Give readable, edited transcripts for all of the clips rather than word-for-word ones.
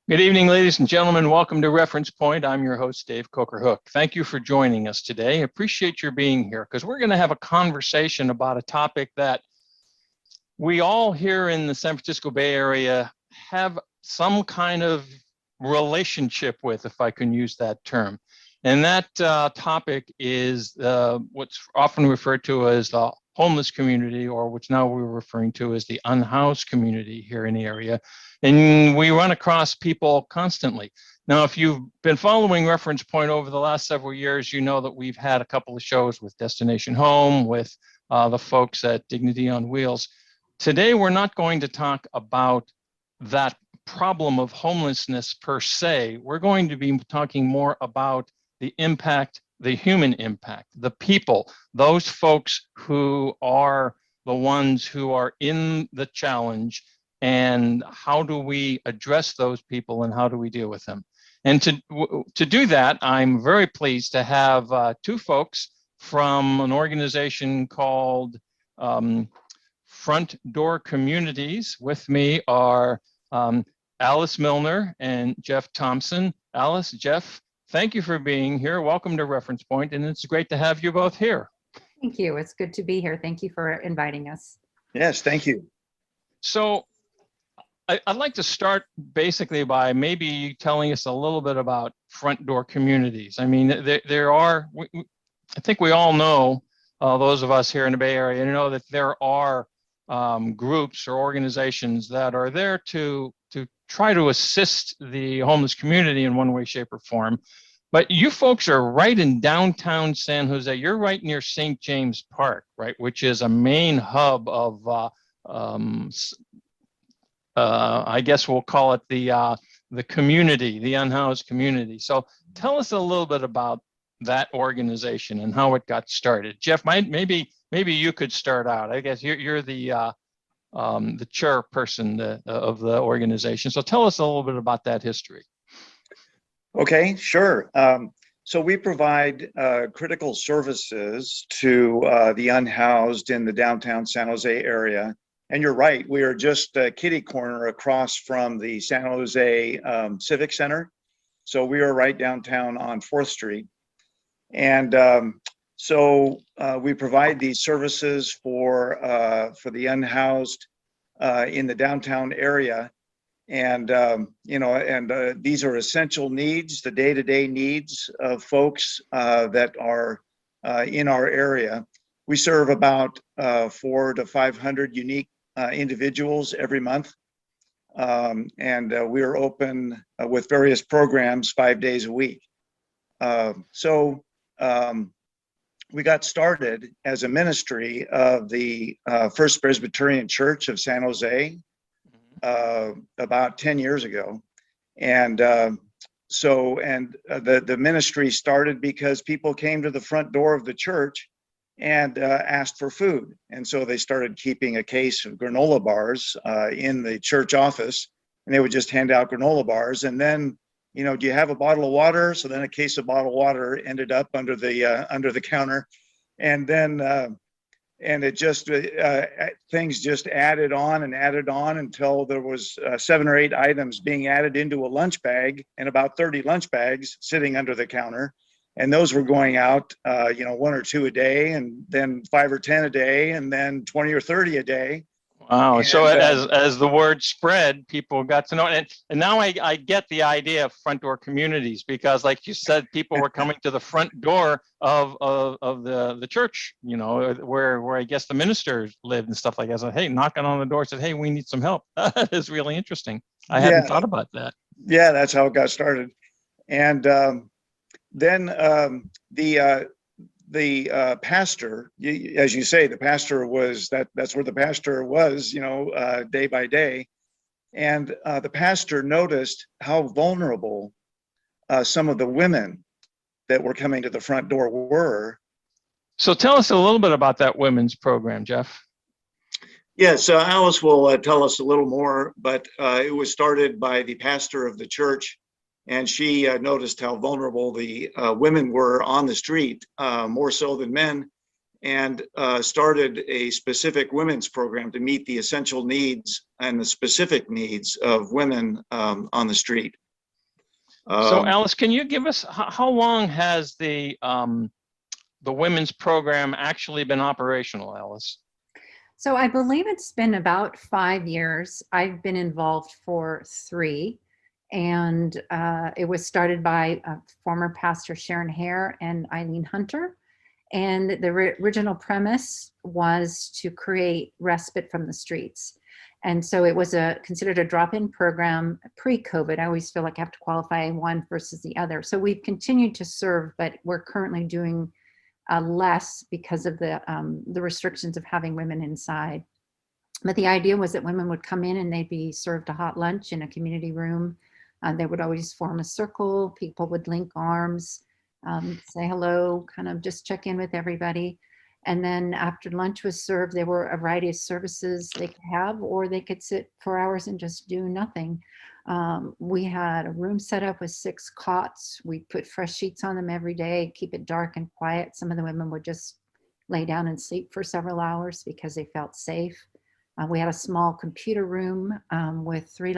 Good evening, ladies and gentlemen. Welcome to Reference Point. I'm your host, Dave Kocharhook. Thank you for joining us today. Appreciate your being here because we're going to have a conversation about a topic that we all here in the San Francisco Bay Area have some kind of relationship with, if I can use that term. And that topic is what's often referred to as the homeless community, or which now we're referring to as the unhoused community here in the area. And we run across people constantly. Now, if you've been following Reference Point over the last several years, you know that we've had a couple of shows with Destination Home, with the folks at Dignity on Wheels. Today, we're not going to talk about that problem of homelessness per se. We're going to be talking more about the impact, the human impact, the people, those folks who are the ones who are in the challenge, and how do we address those people and how do we deal with them? And to do that, I'm very pleased to have two folks from an organization called Front Door Communities. With me are Alys Milner and Jeff Thompson. Alys, Jeff, thank you for being here. Welcome to Reference Point, and it's great to have you both here. Thank you. It's good to be here. Thank you for inviting us. Yes, thank you. So I'd like to start basically by maybe telling us a little bit about Front Door Communities. I mean, there are, I think we all know, those of us here in the Bay Area, know that there are groups or organizations that are there to try to assist the homeless community in one way, shape, or form. But you folks are right in downtown San Jose. You're right near St. James Park, right, which is a main hub of, I guess we'll call it the community, the unhoused community. So tell us a little bit about that organization and how it got started. Jeff, maybe you could start out. I guess you're the chairperson of the organization. So tell us a little bit about that history. Okay, sure. So we provide critical services to the unhoused in the downtown San Jose area. And you're right, we are just a kitty corner across from the San Jose Civic Center. So we are right downtown on 4th Street. And so we provide these services for the unhoused in the downtown area. And, these are essential needs, the day-to-day needs of folks that are in our area. We serve about 400 to 500 unique individuals every month. And we are open with various programs 5 days a week. We got started as a ministry of the First Presbyterian Church of San Jose about 10 years ago. And the ministry started because people came to the front door of the church and asked for food. And so they started keeping a case of granola bars in the church office, and they would just hand out granola bars. And then, do you have a bottle of water? So then a case of bottled water ended up under the counter. And then, and it just, things just added on until there was 7 or 8 items being added into a lunch bag, and about 30 lunch bags sitting under the counter. And those were going out, 1 or 2 a day, and then 5 or 10 a day, and then 20 or 30 a day. Wow. And so as the word spread, people got to know it. And now I get the idea of front door communities, because like you said, people were coming to the front door of the church, where I guess the ministers lived and stuff like that. So, hey, knocking on the door, said, hey, we need some help. That is really interesting. I hadn't thought about that. Yeah, that's how it got started. And then the pastor, as you say, the pastor was that's where the pastor was, day by day. And the pastor noticed how vulnerable some of the women that were coming to the front door were. So tell us a little bit about that women's program, Jeff. Yes, Alys will tell us a little more, but it was started by the pastor of the church. And she noticed how vulnerable the women were on the street, more so than men. and started a specific women's program to meet the essential needs and the specific needs of women on the street. So Alys, can you give us, how long has the women's program actually been operational, Alys? So I believe it's been about 5 years. I've been involved for 3. And it was started by former pastor Sharon Hare and Eileen Hunter. And the original premise was to create respite from the streets. And so it was considered a drop-in program pre-COVID. I always feel like I have to qualify one versus the other. So we've continued to serve, but we're currently doing less because of the restrictions of having women inside. But the idea was that women would come in and they'd be served a hot lunch in a community room. They would always form a circle. People would link arms, say hello, kind of just check in with everybody. And then after lunch was served, there were a variety of services they could have, or they could sit for hours and just do nothing. We had a room set up with 6 cots. We put fresh sheets on them every day, keep it dark and quiet. Some of the women would just lay down and sleep for several hours because they felt safe. We had a small computer room with 3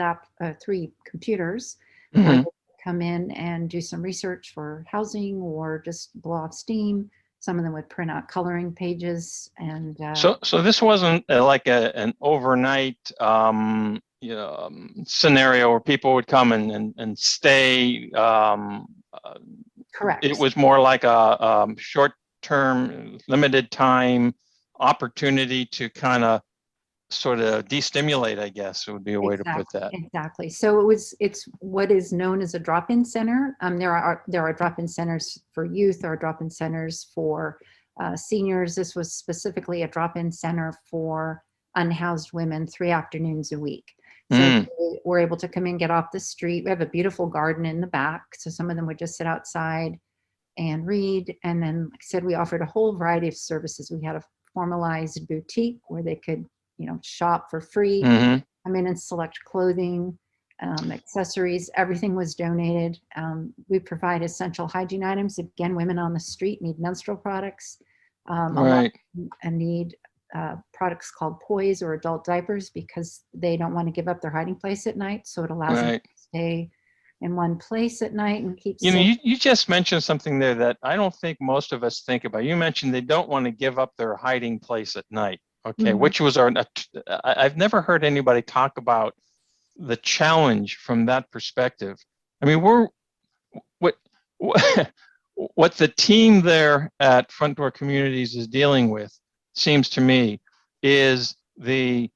computers where they could come in and do some research for housing or just blow off steam. Some of them would print out coloring pages. And so this wasn't like an overnight scenario where people would come and stay. Correct. It was more like a short-term, limited time opportunity to kind of sort of destimulate, I guess would be a way to put that. Exactly. So it's what is known as a drop-in center. There are drop-in centers for youth, there are drop-in centers for seniors. This was specifically a drop-in center for unhoused women 3 afternoons a week. So we're able to come in, get off the street. We have a beautiful garden in the back. So some of them would just sit outside and read. And then, like I said, we offered a whole variety of services. We had a formalized boutique where they could shop for free, come in and select clothing, accessories, everything was donated. We provide essential hygiene items. Again, women on the street need menstrual products. Right. And need products called Poise or adult diapers because they don't want to give up their hiding place at night. So it allows them to stay in one place at night and keep safe. You just mentioned something there that I don't think most of us think about. You mentioned they don't want to give up their hiding place at night. Okay, which was I've never heard anybody talk about the challenge from that perspective. I mean, what the team there at Front Door Communities is dealing with seems to me is the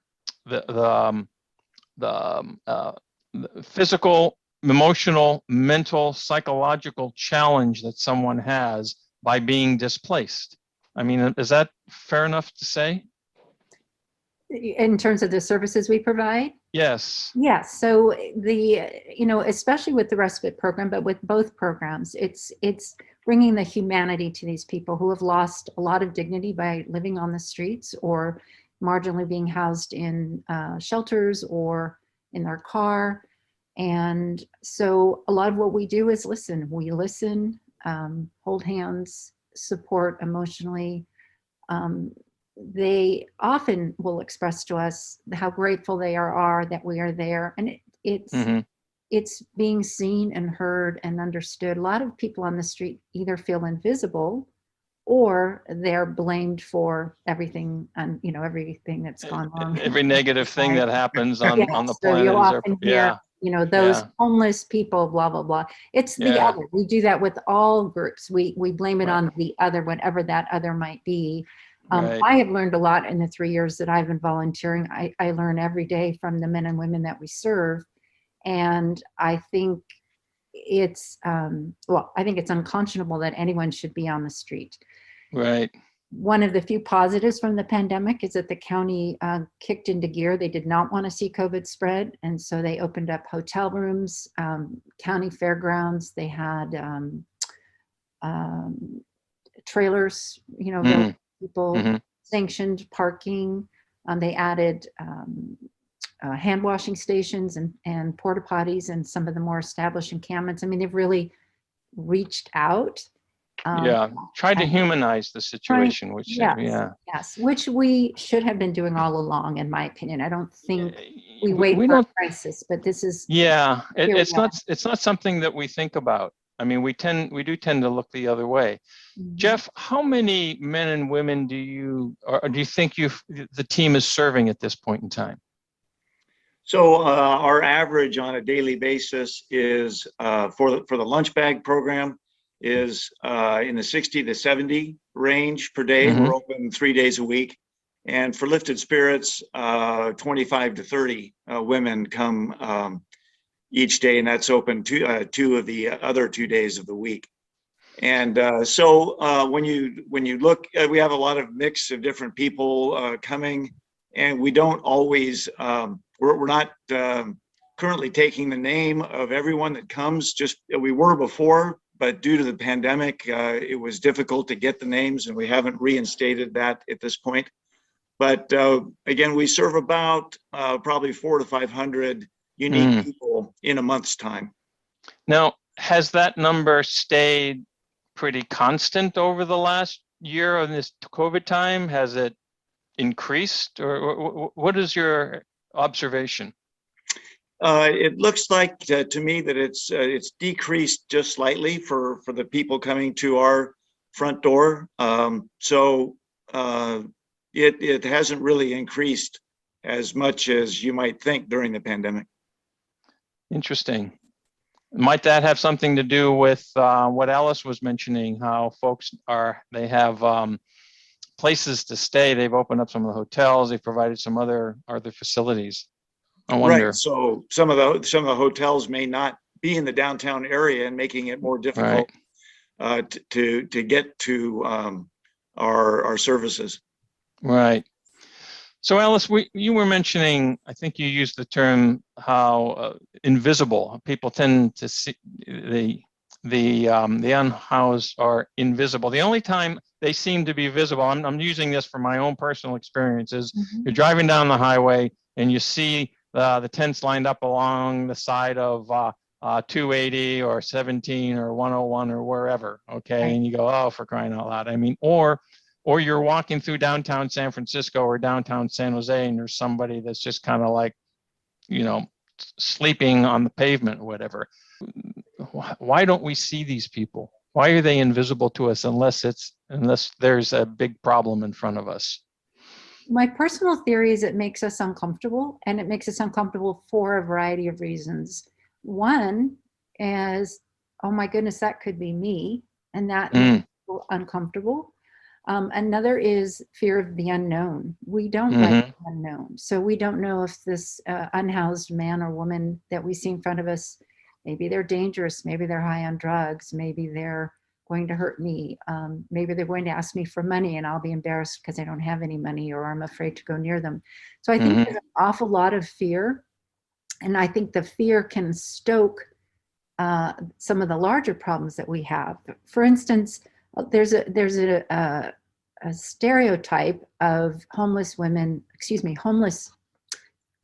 physical, emotional, mental, psychological challenge that someone has by being displaced. I mean, is that fair enough to say? In terms of the services we provide? Yes. Yes. So especially with the respite program, but with both programs, it's bringing the humanity to these people who have lost a lot of dignity by living on the streets or marginally being housed in shelters or in their car. And so a lot of what we do is listen. We listen, hold hands, support emotionally. They often will express to us how grateful they are that we are there. And it's being seen and heard and understood. A lot of people on the street either feel invisible or they're blamed for everything and everything that's gone wrong. Every negative thing that happens on the so planet. You'll often hear, those homeless people, blah, blah, blah. It's the other. We do that with all groups. We blame it on the other, whatever that other might be. I have learned a lot in the 3 years that I've been volunteering. I learn every day from the men and women that we serve. And I think it's, I think it's unconscionable that anyone should be on the street. Right. One of the few positives from the pandemic is that the county kicked into gear. They did not want to see COVID spread. And so they opened up hotel rooms, county fairgrounds. They had trailers, people sanctioned parking. They added hand washing stations and porta potties and some of the more established encampments. I mean, they've really reached out Yeah, try to and humanize the situation, which, yes, yeah. yes, which we should have been doing all along, in my opinion. I don't think we wait We for a don't, crisis, but this is, yeah, here we it's not something that we think about. I mean, we do tend to look the other way. Mhm. Jeff, how many men and women do you think the team is serving at this point in time? So our average on a daily basis is for the lunch bag program is in the 60 to 70 range per day. Mhm. We're open 3 days a week. And for lifted spirits, 25 to 30 women come each day, and that's open two of the other 2 days of the week. And when you look, we have a lot of mix of different people coming, and we don't always we're not currently taking the name of everyone that comes. Just we were before, but due to the pandemic, it was difficult to get the names, and we haven't reinstated that at this point. But again, we serve about probably 400 to 500 unique people in a month's time. Now, has that number stayed pretty constant over the last year of this COVID time? Has it increased, or what is your observation? It looks like to me that it's decreased just slightly for the people coming to our front door. It hasn't really increased as much as you might think during the pandemic. Interesting. Might that have something to do with what Alys was mentioning, how folks they have places to stay. They've opened up some of the hotels. They've provided some other facilities. I wonder. Right. So some of the hotels may not be in the downtown area, and making it more difficult to get to our services. Right. So Alys, you were mentioning, I think you used the term how invisible people tend to see the unhoused are invisible. The only time they seem to be visible, I'm using this from my own personal experiences. Mhm. You're driving down the highway and you see the tents lined up along the side of 280 or 17 or 101 or wherever. Okay, Right. and you go, oh, for crying out loud. I mean, or you're walking through downtown San Francisco or downtown San Jose, and there's somebody that's just kind of like, sleeping on the pavement or whatever. Why don't we see these people? Why are they invisible to us unless there's a big problem in front of us? My personal theory is it makes us uncomfortable, and it makes us uncomfortable for a variety of reasons. One is, oh my goodness, that could be me, and that makes people uncomfortable. Another is fear of the unknown. We don't like the unknown. So we don't know if this unhoused man or woman that we see in front of us, maybe they're dangerous, maybe they're high on drugs, maybe they're going to hurt me. Maybe they're going to ask me for money and I'll be embarrassed because I don't have any money, or I'm afraid to go near them. So I think there's an awful lot of fear. And I think the fear can stoke some of the larger problems that we have. For instance, there's a stereotype of homeless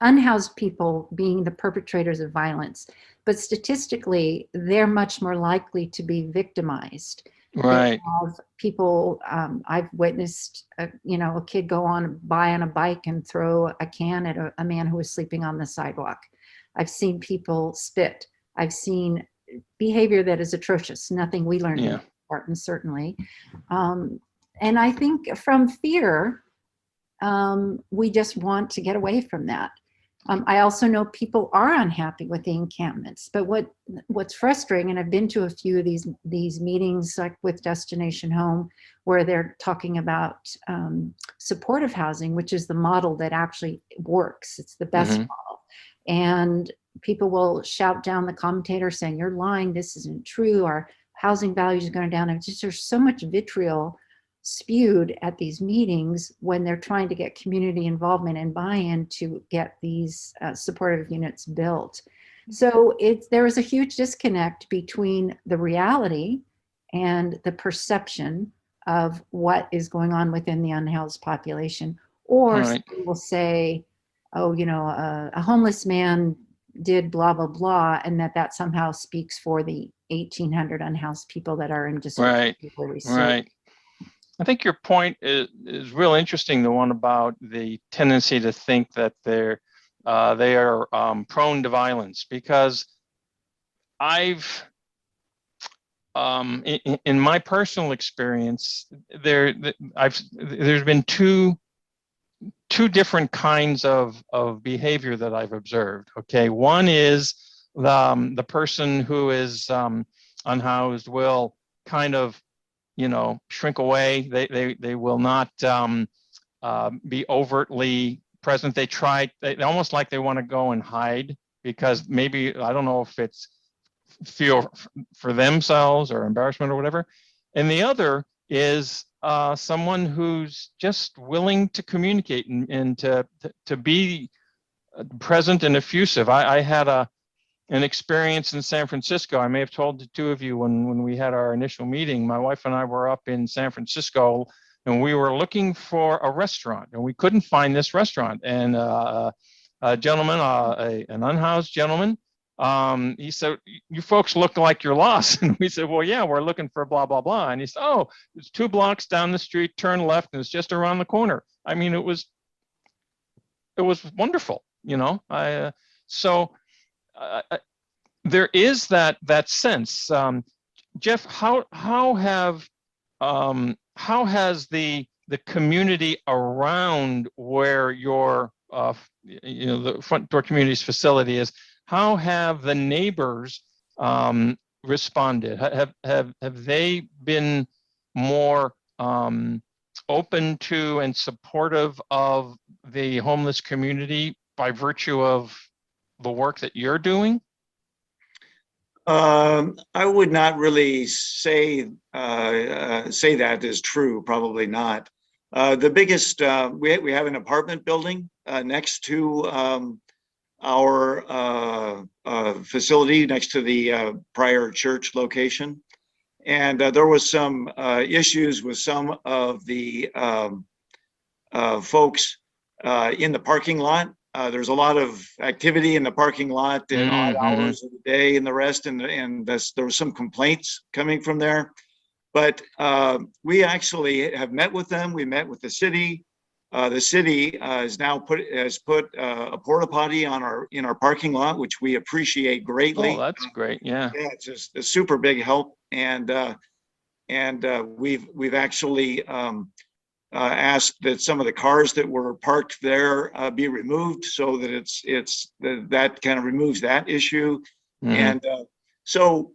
unhoused people being the perpetrators of violence, but statistically, they're much more likely to be victimized. Right. People, I've witnessed, a kid go by on a bike and throw a can at a man who was sleeping on the sidewalk. I've seen people spit. I've seen behavior that is atrocious. Nothing we learned in Spartan, certainly. And I think from fear, we just want to get away from that. I also know people are unhappy with the encampments, but what's frustrating, and I've been to a few of these meetings, like with Destination Home, where they're talking about supportive housing, which is the model that actually works. It's the best model. And people will shout down the commentator saying, "You're lying, this isn't true, our housing values are going down." And just, there's so much vitriol spewed at these meetings when they're trying to get community involvement and buy-in to get these supportive units built. So there is a huge disconnect between the reality and the perception of what is going on within the unhoused population. Or Right. some will say, oh, a homeless man, did blah, blah, blah, and that somehow speaks for the 1,800 unhoused people that are in district. Right. Right. I think your point is real interesting, the one about the tendency to think that they are prone to violence, because in my personal experience, there's been two different kinds of behavior that I've observed. Okay, one is the person who is unhoused will kind of, shrink away. They will not be overtly present. They almost like they want to go and hide, because maybe, I don't know if it's feel for themselves or embarrassment or whatever. And the other is someone who's just willing to communicate and to be present and effusive. I had an experience in San Francisco. I may have told the two of you when we had our initial meeting. My wife and I were up in San Francisco, and we were looking for a restaurant, and we couldn't find this restaurant. And a gentleman, an unhoused gentleman, he said, "You folks look like you're lost." And we said, "Well, yeah, we're looking for blah, blah, blah." And he said, "Oh, it's 2 blocks down the street, turn left, and it's just around the corner." I mean, it was wonderful, so there is that sense. Jeff, how has the community around where your the front door community's facility is, how have the neighbors responded? Have they been more open to and supportive of the homeless community by virtue of the work that you're doing? I would not really say that is true. Probably not. The biggest, we have an apartment building next to our facility, next to the prior church location, and there was some issues with some of the folks in the parking lot. There's a lot of activity in the parking lot in odd hours of the day and the rest, and there was some complaints coming from there. But we actually have met with them. We met with the city. The city has put a porta potty in our parking lot, which we appreciate greatly. Oh, that's great! Yeah, yeah, it's just a super big help, and we've actually asked that some of the cars that were parked there be removed, so that that kind of removes that issue. And so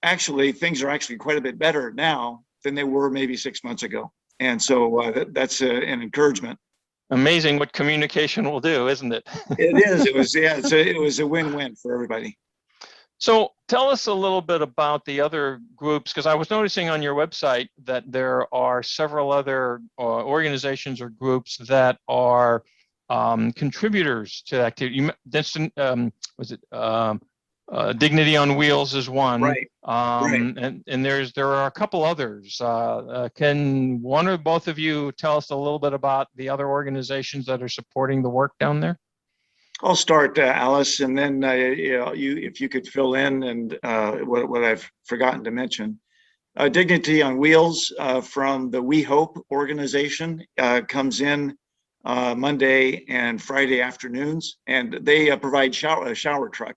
actually things are actually quite a bit better now than they were maybe 6 months ago. And so that's an encouragement. Amazing what communication will do, isn't it? It is. It was, yeah, it was a win-win for everybody. So tell us a little bit about the other groups, because I was noticing on your website that there are several other organizations or groups that are contributors to activity. Was it Dignity on Wheels is one, right? And there are a couple others. Can one or both of you tell us a little bit about the other organizations that are supporting the work down there? I'll start, Alys, and then if you could fill in and what I've forgotten to mention. Dignity on Wheels from the We Hope organization comes in Monday and Friday afternoons, and they provide a shower truck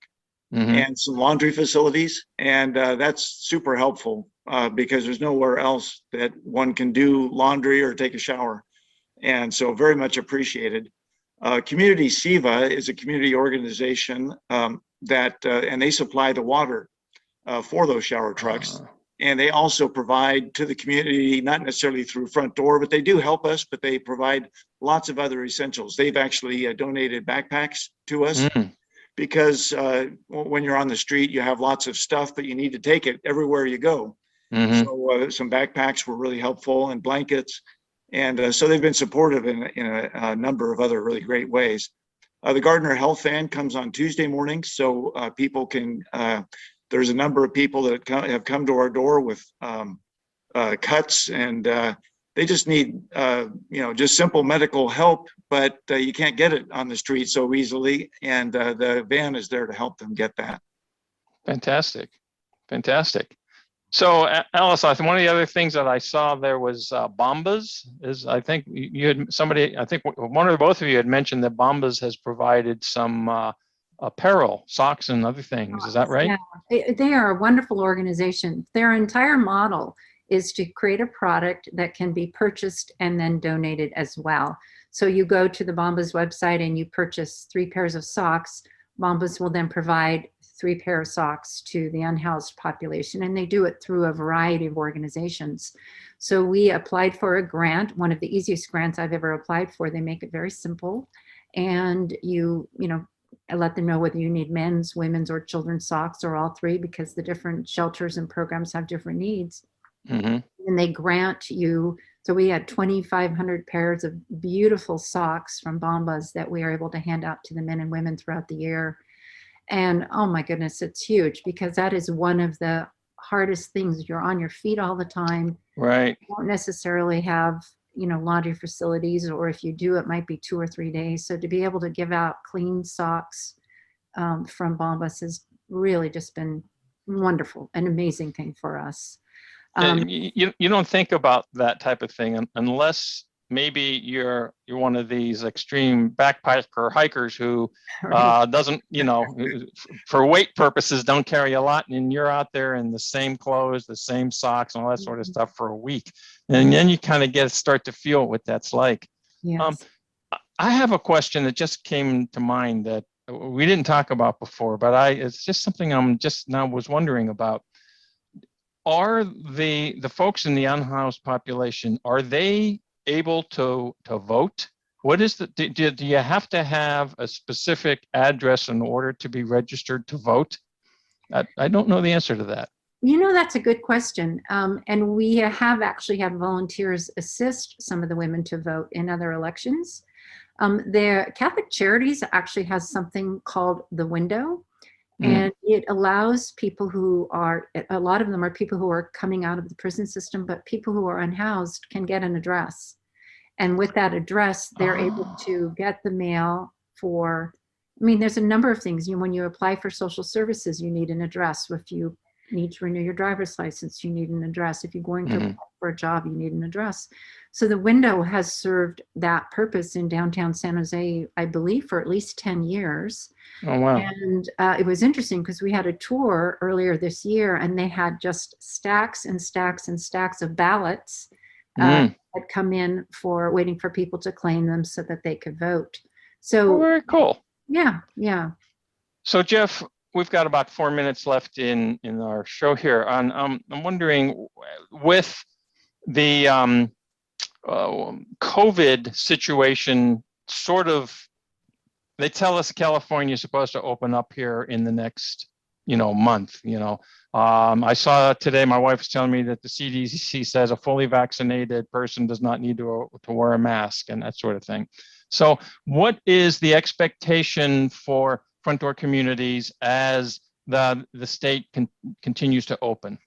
and some laundry facilities, and that's super helpful because there's nowhere else that one can do laundry or take a shower, and so very much appreciated. Community SIVA is a community organization that and they supply the water for those shower trucks. And they also provide to the community, not necessarily through front door, but they do help us, but they provide lots of other essentials. They've actually donated backpacks to us because when you're on the street, you have lots of stuff, but you need to take it everywhere you go. So some backpacks were really helpful, and blankets. And so they've been supportive in a number of other really great ways. The Gardner Health Fan comes on Tuesday mornings, so people can, there's a number of people that have come to our door with cuts and they just need, just simple medical help, but you can't get it on the street so easily. And the van is there to help them get that. Fantastic. Fantastic. So Alys, I think one of the other things that I saw there was Bombas. I think you had somebody, I think one or both of you had mentioned that Bombas has provided some apparel, socks and other things. Is that right? Yeah, they are a wonderful organization. Their entire model is to create a product that can be purchased and then donated as well. So you go to the Bombas website and you purchase 3 pairs of socks. Bombas will then provide 3 pair of socks to the unhoused population, and they do it through a variety of organizations. So we applied for a grant, one of the easiest grants I've ever applied for. They make it very simple, and I let them know whether you need men's, women's, or children's socks, or all 3, because the different shelters and programs have different needs. Mm-hmm. And they grant you, so we had 2,500 pairs of beautiful socks from Bombas that we are able to hand out to the men and women throughout the year. And oh my goodness, it's huge, because that is one of the hardest things. You're on your feet all the time. Right. You don't necessarily have, laundry facilities, or if you do, it might be 2 or 3 days. So to be able to give out clean socks from Bombas has really just been wonderful, an amazing thing for us. You don't think about that type of thing unless maybe you're one of these extreme backpacker hikers who doesn't, for weight purposes, don't carry a lot, and you're out there in the same clothes, the same socks, and all that sort of stuff for a week, and then you kind of start to feel what that's like. Yes. I have a question that just came to mind that we didn't talk about before, but it's just something I'm just now was wondering about. Are the folks in the unhoused population, are they able to vote? What is do you have to have a specific address in order to be registered to vote? I don't know the answer to that. That's a good question. And we have actually had volunteers assist some of the women to vote in other elections. The Catholic Charities actually has something called the window. And it allows people a lot of them are people who are coming out of the prison system, but people who are unhoused can get an address. And with that address, they're able to get the mail there's a number of things. When you apply for social services, you need an address. If you need to renew your driver's license, you need an address. If you're going to apply for a job, you need an address. So the window has served that purpose in downtown San Jose, I believe, for at least 10 years. Oh, wow. And it was interesting because we had a tour earlier this year, and they had just stacks and stacks and stacks of ballots that come in waiting for people to claim them so that they could vote. So very cool. Yeah. So Jeff, we've got about 4 minutes left in our show here. I'm wondering, with the COVID situation, they tell us California is supposed to open up here in the next, month. I saw today, my wife was telling me that the CDC says a fully vaccinated person does not need to wear a mask and that sort of thing. So what is the expectation for front door communities as the state continues to open?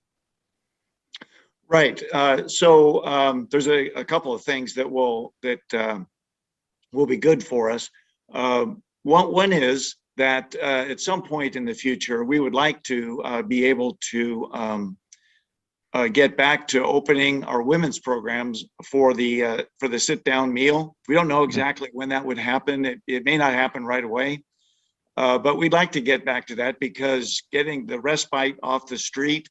Right. So there's a couple of things that will be good for us. One is that at some point in the future, we would like to be able to get back to opening our women's programs for the sit-down meal. We don't know exactly when that would happen. It may not happen right away, but we'd like to get back to that, because getting the respite off the street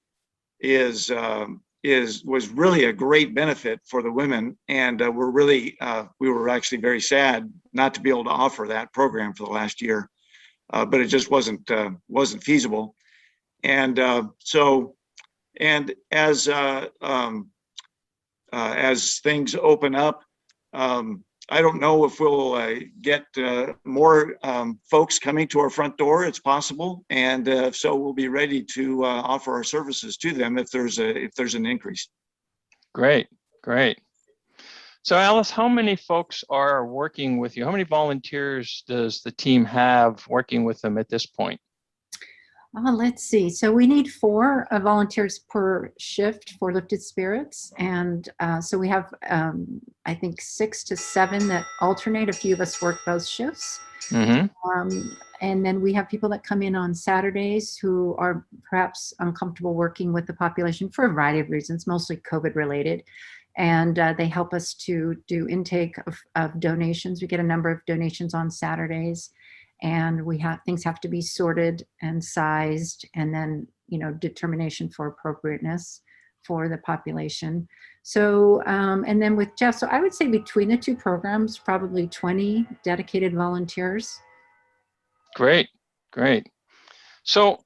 was really a great benefit for the women, and we were actually very sad not to be able to offer that program for the last year, but it just wasn't feasible. And as things open up, I don't know if we'll get more folks coming to our front door. It's possible, and so we'll be ready to offer our services to them if there's an increase. Great. So Alys, how many folks are working with you? How many volunteers does the team have working with them at this point? Let's see. So we need 4 volunteers per shift for Lifted Spirits. And so we have, I think, 6 to 7 that alternate. A few of us work both shifts. Mm-hmm. And then we have people that come in on Saturdays who are perhaps uncomfortable working with the population for a variety of reasons, mostly COVID related. And they help us to do intake of donations. We get a number of donations on Saturdays. And things have to be sorted and sized, and then, determination for appropriateness for the population. So, and then with Jeff, so I would say between the 2 programs, probably 20 dedicated volunteers. Great, great. So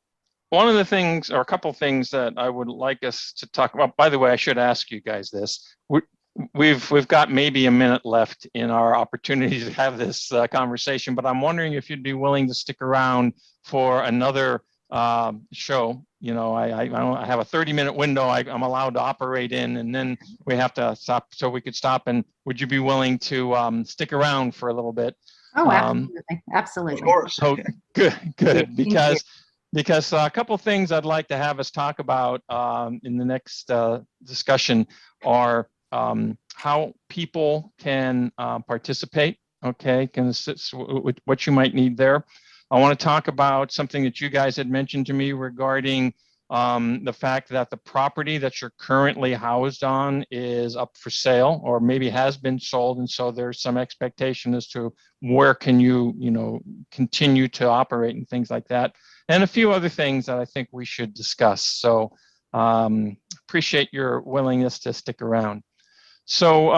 one of the things, or a couple things that I would like us to talk about, by the way, I should ask you guys this. We've got maybe a minute left in our opportunity to have this conversation, but I'm wondering if you'd be willing to stick around for another show. I have a 30-minute window I'm allowed to operate in, and then we have to stop, so we could stop. And would you be willing to stick around for a little bit? Oh, absolutely. Absolutely. Of course. So good, because a couple of things I'd like to have us talk about in the next discussion are how people can participate, okay, what you might need there. I want to talk about something that you guys had mentioned to me regarding the fact that the property that you're currently housed on is up for sale, or maybe has been sold, and so there's some expectation as to where can you continue to operate and things like that, and a few other things that I think we should discuss. So appreciate your willingness to stick around. So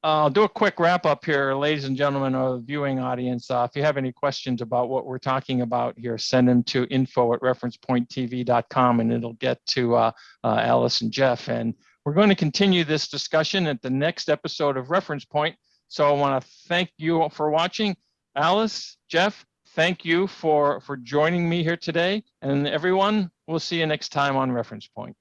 I'll do a quick wrap up here, ladies and gentlemen of the viewing audience. If you have any questions about what we're talking about here, send them to info@referencepointtv.com, and it'll get to Alys and Jeff. And we're going to continue this discussion at the next episode of Reference Point. So I want to thank you for watching. Alys, Jeff, thank you for joining me here today. And everyone, we'll see you next time on Reference Point.